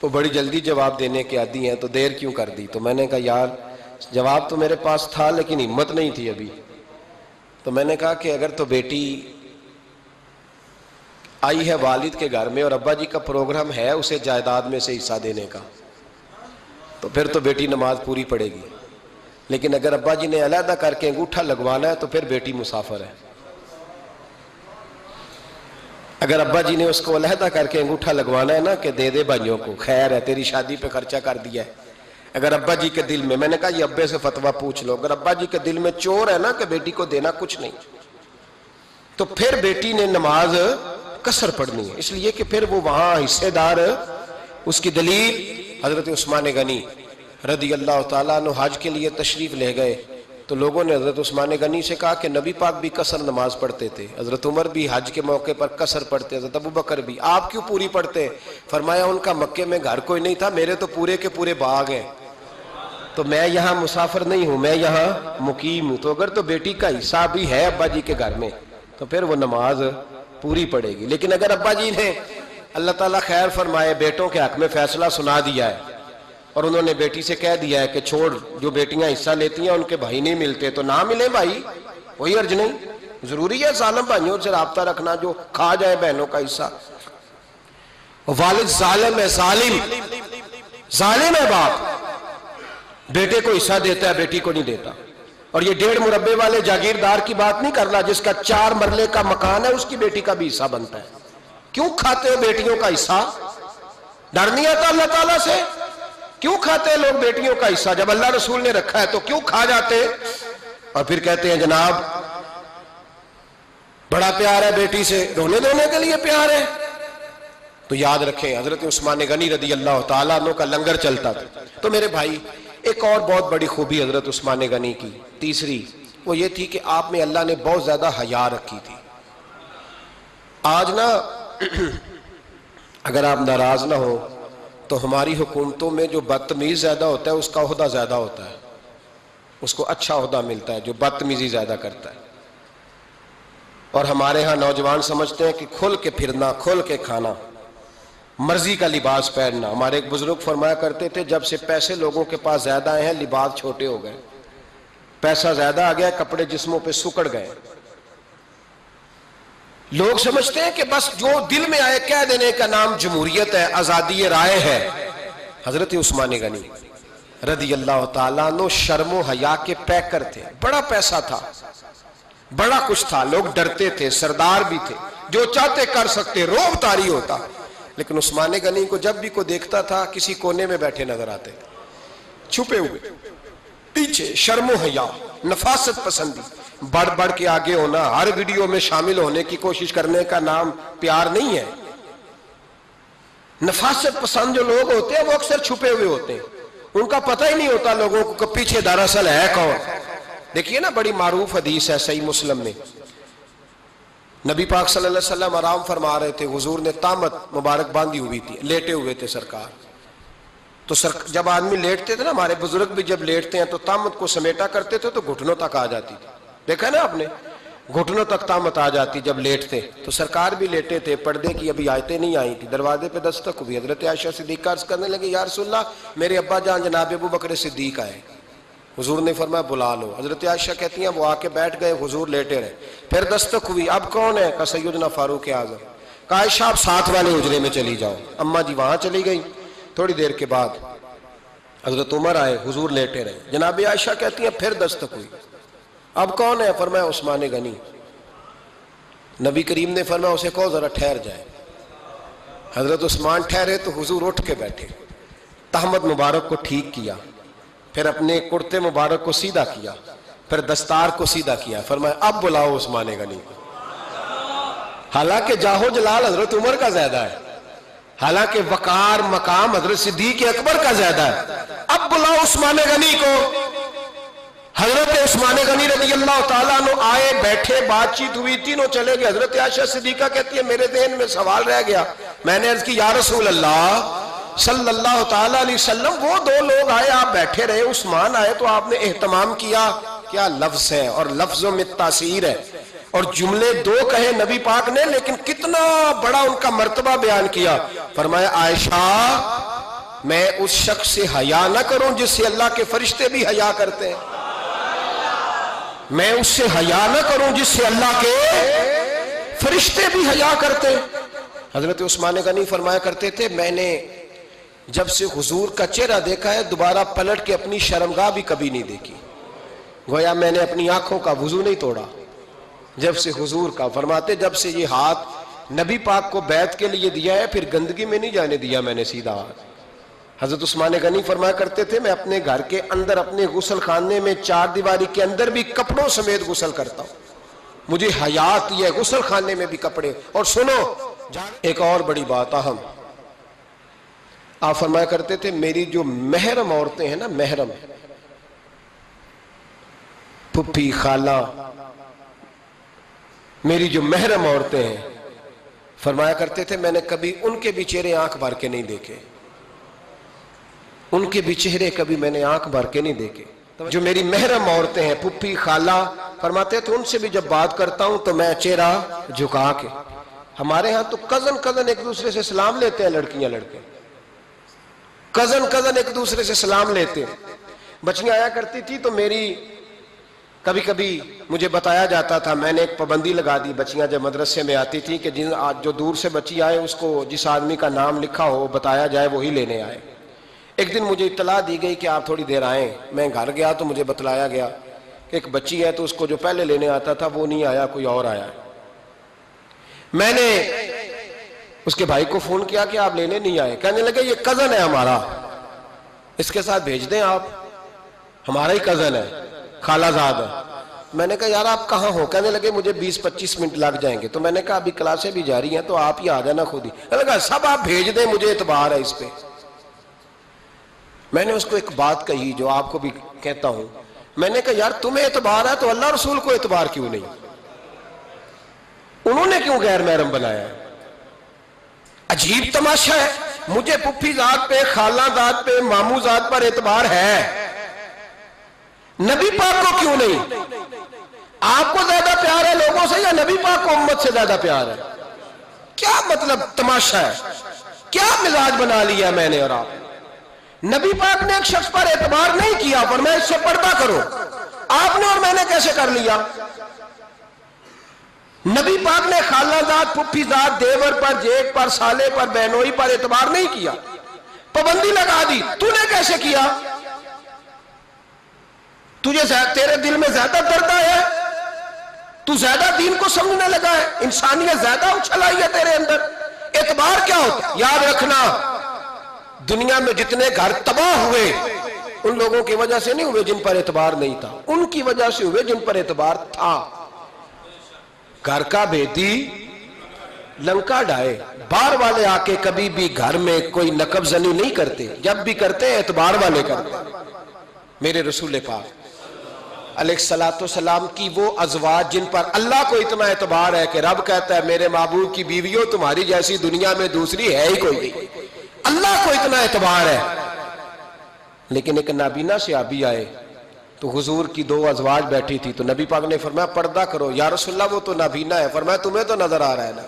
تو بڑی جلدی جواب دینے کے عادی ہیں تو دیر کیوں کر دی؟ تو میں نے کہا یار جواب تو میرے پاس تھا لیکن ہمت نہیں تھی ابھی۔ تو میں نے کہا کہ اگر تو بیٹی آئی ہے والد کے گھر میں اور ابا جی کا پروگرام ہے اسے جائیداد میں سے حصہ دینے کا، تو پھر تو بیٹی نماز پوری پڑے گی، لیکن اگر ابا جی نے علیحدہ کر کے انگوٹھا لگوانا ہے تو پھر بیٹی مسافر ہے۔ اگر ابا جی نے اس کو علیحدہ کر کے انگوٹھا لگوانا ہے نا کہ دے دے بھائیوں کو، خیر ہے تیری شادی پہ خرچہ کر دیا ہے، اگر ابا جی کے دل میں نے کہا یہ ابے سے فتویٰ پوچھ لو، اگر ابا جی کے دل میں چور ہے نا کہ بیٹی کو دینا کچھ نہیں، تو پھر بیٹی نے نماز قصر پڑھنی ہے، اس لیے کہ پھر وہ وہاں حصے دار۔ اس کی دلیل حضرت عثمان غنی رضی اللہ تعالیٰ عنہ حج کے لیے تشریف لے گئے تو لوگوں نے حضرت عثمان غنی سے کہا کہ نبی پاک بھی قصر نماز پڑھتے تھے، حضرت عمر بھی حج کے موقع پر قصر پڑھتے، حضرت ابو بکر بھی، آپ کیوں پوری پڑھتے؟ فرمایا ان کا مکے میں گھر کوئی نہیں تھا، میرے تو پورے کے پورے باغ ہیں، تو میں یہاں مسافر نہیں ہوں، میں یہاں مقیم ہوں، تو اگر تو بیٹی کا حصہ بھی ہے ابا جی کے گھر میں تو پھر وہ نماز پوری پڑے گی۔ لیکن اگر ابا جی نے اللہ تعالیٰ خیر فرمائے بیٹوں کے حق میں فیصلہ سنا دیا ہے اور انہوں نے بیٹی سے کہہ دیا ہے کہ چھوڑ، جو بیٹیاں حصہ لیتی ہیں ان کے بھائی نہیں ملتے تو نہ ملے بھائی، کوئی حرج نہیں، ضروری ہے ظالم بھائیوں سے رابطہ رکھنا جو کھا جائے بہنوں کا حصہ۔ والد ظالم ہے، ظالم ہے باپ، بیٹے کو حصہ دیتا ہے بیٹی کو نہیں دیتا۔ اور یہ 1.5 مربے والے جاگیردار کی بات نہیں کر رہا، جس کا 4 مرلے کا مکان ہے اس کی بیٹی کا بھی حصہ بنتا ہے۔ کیوں کھاتے ہو بیٹیوں کا حصہ؟ ڈر نہیں آتا اللہ تعالیٰ سے؟ کیوں کھاتے ہیں لوگ بیٹیوں کا حصہ؟ جب اللہ رسول نے رکھا ہے تو کیوں کھا جاتے؟ اور پھر کہتے ہیں جناب بڑا پیار ہے بیٹی سے، رونے دھونے کے لیے پیار ہے۔ تو یاد رکھیں حضرت عثمان غنی رضی اللہ تعالیٰ عنہ کا لنگر چلتا تھا۔ تو میرے بھائی ایک اور بہت بڑی خوبی حضرت عثمان غنی کی تیسری وہ یہ تھی کہ آپ میں اللہ نے بہت زیادہ حیا رکھی تھی۔ آج نا اگر آپ ناراض نہ ہو تو ہماری حکومتوں میں جو بدتمیز زیادہ ہوتا ہے اس کا عہدہ زیادہ ہوتا ہے، اس کو اچھا عہدہ ملتا ہے جو بدتمیزی زیادہ کرتا ہے۔ اور ہمارے ہاں نوجوان سمجھتے ہیں کہ کھل کے پھرنا، کھل کے کھانا، مرضی کا لباس پہننا۔ ہمارے ایک بزرگ فرمایا کرتے تھے جب سے پیسے لوگوں کے پاس زیادہ آئے ہیں لباس چھوٹے ہو گئے، پیسہ زیادہ آ گیا کپڑے جسموں پہ سکڑ گئے۔ لوگ سمجھتے ہیں کہ بس جو دل میں آئے کہہ دینے کا نام جمہوریت ہے، آزادی رائے ہے۔ حضرت عثمان غنی رضی اللہ تعالیٰ عنہ شرم و حیا کے پیکر تھے، بڑا پیسہ تھا، بڑا کچھ تھا، لوگ ڈرتے تھے، سردار بھی تھے، جو چاہتے کر سکتے، روب طاری ہوتا۔ لیکن عثمان غنی کو جب بھی کوئی دیکھتا تھا کسی کونے میں بیٹھے نظر آتے تھے، چھپے ہوئے، پیچھے، شرم و حیا، نفاست پسندی، بڑھ بڑھ کے آگے ہونا، ہر ویڈیو میں شامل ہونے کی کوشش کرنے کا نام پیار نہیں ہے۔ نفاست پسند جو لوگ ہوتے ہیں وہ اکثر چھپے ہوئے ہوتے ہیں، ان کا پتہ ہی نہیں ہوتا لوگوں کو کہ پیچھے دراصل ہے کون۔ دیکھیے نا بڑی معروف حدیث ہے صحیح مسلم میں، نبی پاک صلی اللہ علیہ وسلم آرام فرما رہے تھے، حضور نے تامت مبارک باندھی ہوئی تھی، لیٹے ہوئے تھے سرکار۔ تو جب آدمی لیٹتے تھے نا، ہمارے بزرگ بھی جب لیٹتے ہیں تو تامت کو سمیٹا کرتے تھے تو گھٹنوں تک آ جاتی تھی، دیکھا نا آپ نے، گھٹنوں تک تامت آ جاتی جب لیٹتے۔ تو سرکار بھی لیٹے تھے، پردے کی ابھی آیتیں نہیں آئی تھی، دروازے پہ دستک ہوئی، حضرت عائشہ صدیقہ عرض کرنے لگے یا رسول اللہ میرے ابا جان جناب ابو بکر صدیق آئے۔ حضور نے فرمایا بلا لو۔ حضرت عائشہ کہتی ہیں وہ آ کے بیٹھ گئے، حضور لیٹے رہے، پھر دستک ہوئی، اب کون ہے؟ کہا سیدنا فاروق اعظم۔ کہا عائشہ آپ ساتھ والے حجرے میں چلی جاؤ۔ اماں جی وہاں چلی گئی۔ تھوڑی دیر کے بعد حضرت عمر آئے، حضور لیٹے رہے، جناب عائشہ کہتی ہیں پھر دستک ہوئی، اب کون ہے؟ فرمایا عثمان غنی۔ نبی کریم نے فرمایا اسے کہو ذرا ٹھہر جائے۔ حضرت عثمان ٹھہرے تو حضور اٹھ کے بیٹھے، تہمت مبارک کو ٹھیک کیا، پھر اپنے کرتے مبارک کو سیدھا کیا، پھر دستار کو سیدھا کیا، فرمایا اب بلاؤ عثمان غنی کو۔ حالانکہ جاہو جلال حضرت عمر کا زیادہ ہے، حالانکہ وقار مقام حضرت صدیق اکبر کا زیادہ ہے، اب بلاؤ عثمان غنی کو۔ حضرت عثمان غنی رضی اللہ تعالیٰ عنہ آئے، بیٹھے، بات چیت ہوئی، تینوں چلے گئے۔ حضرت عائشہ صدیقہ کہتی ہے میرے ذہن میں سوال رہ گیا، میں نے عرض کی یا رسول اللہ صلی اللہ تعالیٰ علیہ وسلم وہ 2 لوگ آئے، آپ بیٹھے رہے، عثمان آئے تو آپ نے اہتمام کیا، کیا لفظ ہے اور لفظوں میں تاثیر ہے، اور جملے 2 کہے نبی پاک نے لیکن کتنا بڑا ان کا مرتبہ بیان کیا۔ فرمایا عائشہ میں اس شخص سے حیا نہ کروں جس سے اللہ کے فرشتے بھی حیا کرتے ہیں، میں اس سے حیا نہ کروں جس سے اللہ کے فرشتے بھی حیا کرتے ہیں۔ حضرت عثمان غنی فرمایا کرتے تھے میں نے جب سے حضور کا چہرہ دیکھا ہے دوبارہ پلٹ کے اپنی شرمگاہ بھی کبھی نہیں دیکھی، گویا میں نے اپنی آنکھوں کا وضو نہیں توڑا جب سے حضور کا۔ فرماتے جب سے یہ ہاتھ نبی پاک کو بیعت کے لیے دیا ہے پھر گندگی میں نہیں جانے دیا میں نے سیدھا ہاتھ۔ حضرت عثمان غنی فرمایا کرتے تھے میں اپنے گھر کے اندر اپنے غسل خانے میں 4 دیواری کے اندر بھی کپڑوں سمیت غسل کرتا ہوں، مجھے حیا آتی ہے غسل خانے میں بھی کپڑے. اور سنو ایک اور بڑی بات اہم، آپ فرمایا کرتے تھے میری جو محرم عورتیں ہیں نا، محرم پھپھی خالہ، میری جو محرم عورتیں ہیں، فرمایا کرتے تھے میں نے کبھی ان کے بھی چہرے آنکھ بھر کے نہیں دیکھے، ان کے بھی چہرے کبھی میں نے آنکھ بھر کے نہیں دیکھے. جو میری محرم عورتیں ہیں پھپھی خالہ، فرماتے تھے ان سے بھی جب بات کرتا ہوں تو میں چہرہ جھکا کے. ہمارے ہاں تو کزن ایک دوسرے سے سلام لیتے ہیں، لڑکیاں لڑکے کزن ایک دوسرے سے سلام لیتے ہیں. بچیاں آیا کرتی تھی تو میری کبھی کبھی مجھے بتایا جاتا تھا، میں نے ایک پابندی لگا دی، بچیاں جب مدرسے میں آتی تھی کہ جو دور سے بچی آئے اس کو جس آدمی کا نام لکھا ہو بتایا جائے وہی لینے آئے. ایک دن مجھے اطلاع دی گئی کہ آپ تھوڑی دیر آئیں. میں گھر گیا تو مجھے بتلایا گیا کہ ایک بچی ہے تو اس کو جو پہلے لینے آتا تھا وہ نہیں آیا، کوئی اور آیا. میں نے اس کے بھائی کو فون کیا کہ آپ لینے نہیں آئے. کہنے لگے یہ کزن ہے ہمارا، اس کے ساتھ بھیج دیں، آپ ہمارا ہی کزن ہے، خالہ زاد ہے. میں نے کہا یار آپ کہاں ہو؟ کہنے لگے مجھے 20-25 منٹ لگ جائیں گے. تو میں نے کہا ابھی کلاسیں بھی جاری ہیں تو آپ ہی آ جانا خود ہی. کہنے لگا سب آپ بھیج دیں، مجھے اعتبار ہے اس پہ. میں نے اس کو ایک بات کہی جو آپ کو بھی کہتا ہوں، میں نے کہا یار تمہیں اعتبار ہے تو اللہ رسول کو اعتبار کیوں نہیں؟ انہوں نے کیوں غیر محرم بنایا؟ عجیب تماشا ہے. مجھے پھپھی ذات پہ، خالہ ذات پہ، ماموں ذات پر اعتبار ہے، نبی پاک کو کیوں نہیں؟ آپ کو زیادہ پیار ہے لوگوں سے یا نبی پاک کو امت سے زیادہ پیار ہے؟ کیا مطلب تماشا ہے؟ کیا مزاج بنا لیا میں نے اور آپ؟ نبی پاک نے ایک شخص پر اعتبار نہیں کیا، پر میں اس سے پردہ کرو. آپ نے اور میں نے کیسے کر لیا؟ نبی پاک نے خالہ ذات، پھپھی ذات، دیور پر، جیٹ پر، سالے پر، بہنوئی پر اعتبار نہیں کیا، پابندی لگا دی. تو نے کیسے کیا؟ تیرے دل میں زیادہ درد ہے، تو زیادہ دین کو سمجھنے لگا ہے، انسانیت زیادہ اچھل آئی ہے تیرے اندر. اعتبار کیا ہوتا؟ یاد رکھنا دنیا میں جتنے گھر تباہ ہوئے ان لوگوں کی وجہ سے نہیں ہوئے جن پر اعتبار نہیں تھا، ان کی وجہ سے ہوئے جن پر اعتبار تھا. گھر کا بیٹی لنکا ڈھائے، باہر والے آ کے کبھی بھی گھر میں کوئی نقب زنی نہیں کرتے، جب بھی کرتے ہیں اعتبار والے کرتے. میرے رسول پاک علیہ الصلوۃ والسلام کی وہ ازواج جن پر اللہ کو اتنا اعتبار ہے کہ رب کہتا ہے میرے محبوب کی بیویوں تمہاری جیسی دنیا میں دوسری ہے ہی کوئی نہیں. اللہ کو اتنا اعتبار ہے. لیکن ایک نابینا صحابی آئے تو حضور کی 2 ازواج بیٹھی تھی تو نبی پاک نے فرمایا پردہ کرو. یا رسول اللہ وہ تو نابینا ہے. فرمایا تمہیں تو نظر آ رہا ہے نا،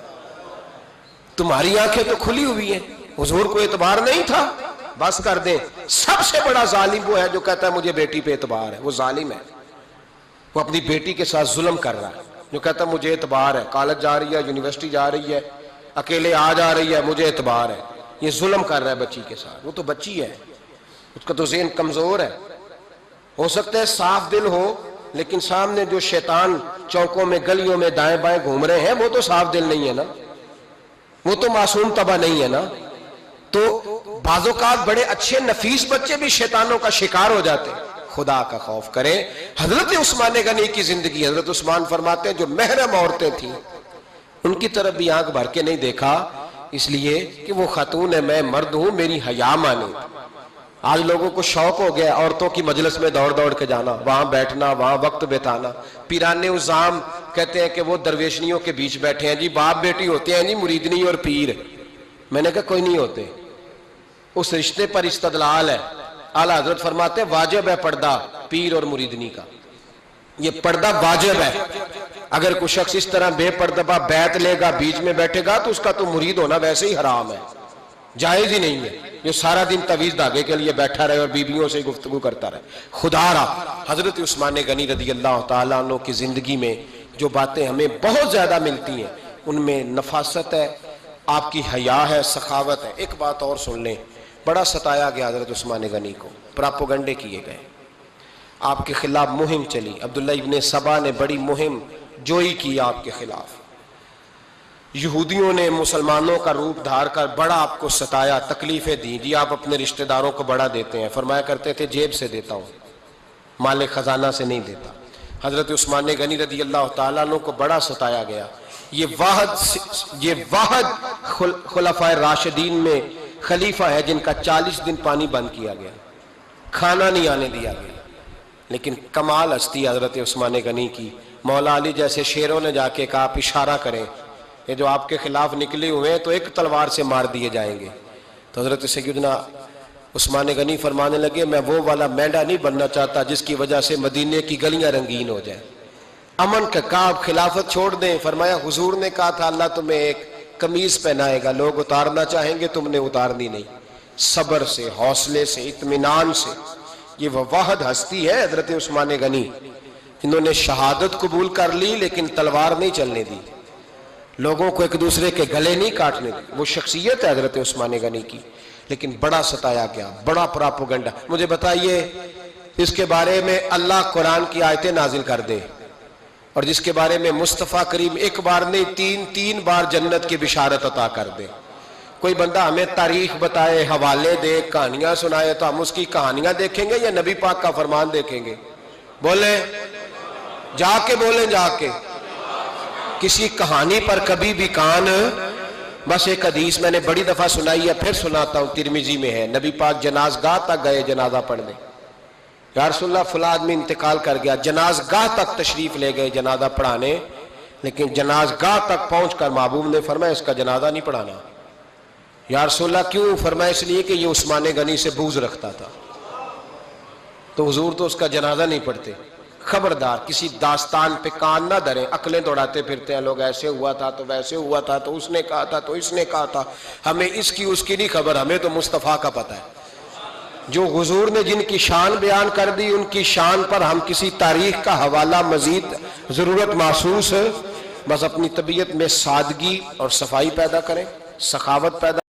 تمہاری آنکھیں تو کھلی ہوئی ہیں. حضور کو اعتبار نہیں تھا. بس کر دیں. سب سے بڑا ظالم وہ ہے جو کہتا ہے مجھے بیٹی پہ اعتبار ہے. وہ ظالم ہے، وہ اپنی بیٹی کے ساتھ ظلم کر رہا ہے. جو کہتا ہے مجھے اعتبار ہے، کالج جا رہی ہے، یونیورسٹی جا رہی ہے، اکیلے آ جا رہی ہے، مجھے اعتبار ہے. یہ ظلم کر رہا ہے بچی کے ساتھ. وہ تو بچی ہے، اس کا تو ذہن کمزور ہے. ہو سکتا ہے صاف دل ہو، لیکن سامنے جو شیطان چوکوں میں گلیوں میں دائیں بائیں گھوم رہے ہیں وہ تو صاف دل نہیں ہے نا، وہ تو معصوم طبع نہیں ہے نا. تو بعض اوقات بڑے اچھے نفیس بچے بھی شیطانوں کا شکار ہو جاتے ہیں. خدا کا خوف کریں. حضرت عثمان غنی کی زندگی، حضرت عثمان فرماتے ہیں جو محرم عورتیں تھیں ان کی طرف بھی آنکھ بھر کے نہیں دیکھا، اس لیے کہ وہ خاتون ہے، میں مرد ہوں، میری حیا مانے. آج لوگوں کو شوق ہو گیا عورتوں کی مجلس میں دوڑ دوڑ کے جانا، وہاں بیٹھنا، وہاں وقت بتانا. پیرانے عظام کہتے ہیں کہ وہ درویشنیوں کے بیچ بیٹھے ہیں جی، باپ بیٹی ہوتے ہیں جی، مریدنی اور پیر. میں نے کہا کوئی نہیں ہوتے. اس رشتے پر استدلال ہے. اعلیٰ حضرت فرماتے ہیں واجب ہے پردہ پیر اور مریدنی کا. یہ پردہ واجب ہے. اگر کوئی شخص اس طرح بے پردہ بیعت لے گا، بیچ میں بیٹھے گا، تو اس کا تو مرید ہونا ویسے ہی حرام ہے، جائز ہی نہیں ہے. جو سارا دن تویز دھاگے کے لیے بیٹھا رہے اور بیویوں سے گفتگو کرتا رہے. خدا را حضرت عثمان غنی رضی اللہ تعالیٰ عنہ کی زندگی میں جو باتیں ہمیں بہت زیادہ ملتی ہیں ان میں نفاست ہے، آپ کی حیا ہے، سخاوت ہے. ایک بات اور سن لیں، بڑا ستایا گیا حضرت عثمان غنی کو، پراپوگنڈے کیے گئے، آپ کے خلاف مہم چلی. عبداللہ ابن سبا نے بڑی مہم جوئی کی آپ کے خلاف. یہودیوں نے مسلمانوں کا روپ دھار کر بڑا آپ کو ستایا، تکلیفیں دی. جی آپ اپنے رشتہ داروں کو بڑا دیتے ہیں. فرمایا کرتے تھے جیب سے دیتا ہوں، مال خزانہ سے نہیں دیتا. حضرت عثمان غنی رضی اللہ تعالیٰ عنہ کو بڑا ستایا گیا. یہ واحد خلفائے راشدین میں خلیفہ ہے جن کا 40 دن پانی بند کیا گیا، کھانا نہیں آنے دیا گیا. لیکن کمال ہستی حضرت عثمان غنی کی. مولا علی جیسے شیروں نے جا کے کہا آپ اشارہ کریں، یہ جو آپ کے خلاف نکلے ہوئے ہیں تو ایک تلوار سے مار دیے جائیں گے. تو حضرت سیدنا عثمان غنی فرمانے لگے میں وہ والا مینڈا نہیں بننا چاہتا جس کی وجہ سے مدینے کی گلیاں رنگین ہو جائیں. امن کا کہا آپ خلافت چھوڑ دیں. فرمایا حضور نے کہا تھا اللہ تمہیں ایک قمیض پہنائے گا، لوگ اتارنا چاہیں گے تم نے اتارنی نہیں. صبر سے، حوصلے سے، اطمینان سے. یہ وہ واحد ہستی ہے حضرت عثمان غنی، انہوں نے شہادت قبول کر لی لیکن تلوار نہیں چلنے دی، لوگوں کو ایک دوسرے کے گلے نہیں کاٹنے دی. وہ شخصیت ہے حضرت عثمان غنی کی. لیکن بڑا ستایا گیا، بڑا پراپوگنڈا. مجھے بتائیے اس کے بارے میں اللہ قرآن کی آیتیں نازل کر دے اور جس کے بارے میں مصطفیٰ کریم ایک بار نہیں تین بار جنت کی بشارت عطا کر دے. کوئی بندہ ہمیں تاریخ بتائے، حوالے دے، کہانیاں سنائے تو ہم اس کی کہانیاں دیکھیں گے یا نبی پاک کا فرمان دیکھیں گے؟ بولیں، جا کے بولیں، جا کے. کسی کہانی پر کبھی بھی کان. بس ایک حدیث میں نے بڑی دفعہ سنائی ہے، پھر سناتا ہوں، ترمذی میں ہے. نبی پاک جنازگاہ تک گئے جنازہ پڑھنے. یا رسول اللہ فلاں آدمی انتقال کر گیا. جنازگاہ تک تشریف لے گئے جنازہ پڑھانے، لیکن جنازگاہ تک پہنچ کر محبوب نے فرمایا اس کا جنازہ نہیں پڑھانا. یا رسول اللہ کیوں؟ فرمایا اس لیے کہ یہ عثمان غنی سے بغض رکھتا تھا. تو حضور تو اس کا جنازہ نہیں پڑھتے. خبردار کسی داستان پہ کان نہ دھریں. عقلیں دوڑاتے پھرتے ہیں لوگ، ایسے ہوا تھا تو ویسے ہوا تھا تو اس نے کہا تھا تو اس نے کہا تھا. ہمیں اس کی اس کی نہیں خبر، ہمیں تو مصطفیٰ کا پتہ ہے. جو حضور نے جن کی شان بیان کر دی ان کی شان پر ہم کسی تاریخ کا حوالہ مزید ضرورت محسوس ہے. بس اپنی طبیعت میں سادگی اور صفائی پیدا کریں، سخاوت پیدا